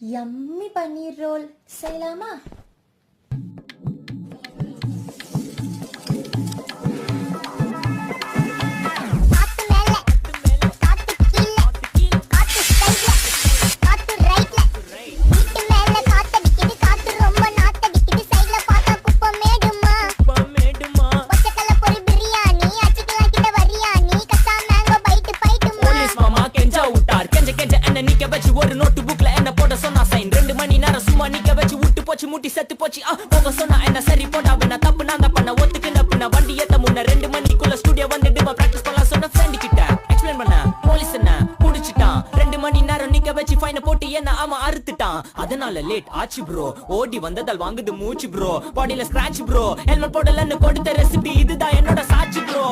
Yummy பன்னீர் role செய்யலாமா? ஒரு note புக்ல என்ன போட சொன்னா சைன் 2 மணி நேரம் சும்மா நிக்க வச்சு விட்டு போச்சு முட்டி செத்து போச்சு போக சொன்னா என்ன சரி போட்டா வேணா தப்பு நான் தான் பண்ண ஒத்துக்கு நப்புன வண்டி ஏத்த முன்ன 2 மணிக்குள்ள ஸ்டுடியோ வந்துட்டு பிராக்டிஸ் பண்ணலாம் சொன்ன ஃப்ரெண்ட் கிட்ட எக்ஸ்பிளைன் பண்ண போலீஸ் என்ன புடிச்சிட்டான் 2 மணி நேரம் நிக்க வச்சு ஃபைன போட்டு என்ன அவன் அறுத்துட்டான் அதனால லேட் ஆச்சு ப்ரோ ஓடி வந்ததால் வாங்குது மூச்சு ப்ரோ பாடியில ஸ்கிராட்ச் ப்ரோ ஹெல்மெட் போடலன்னு கொடுத்த ரெசிபி இதுதான் என்னோட சாட்சி ப்ரோ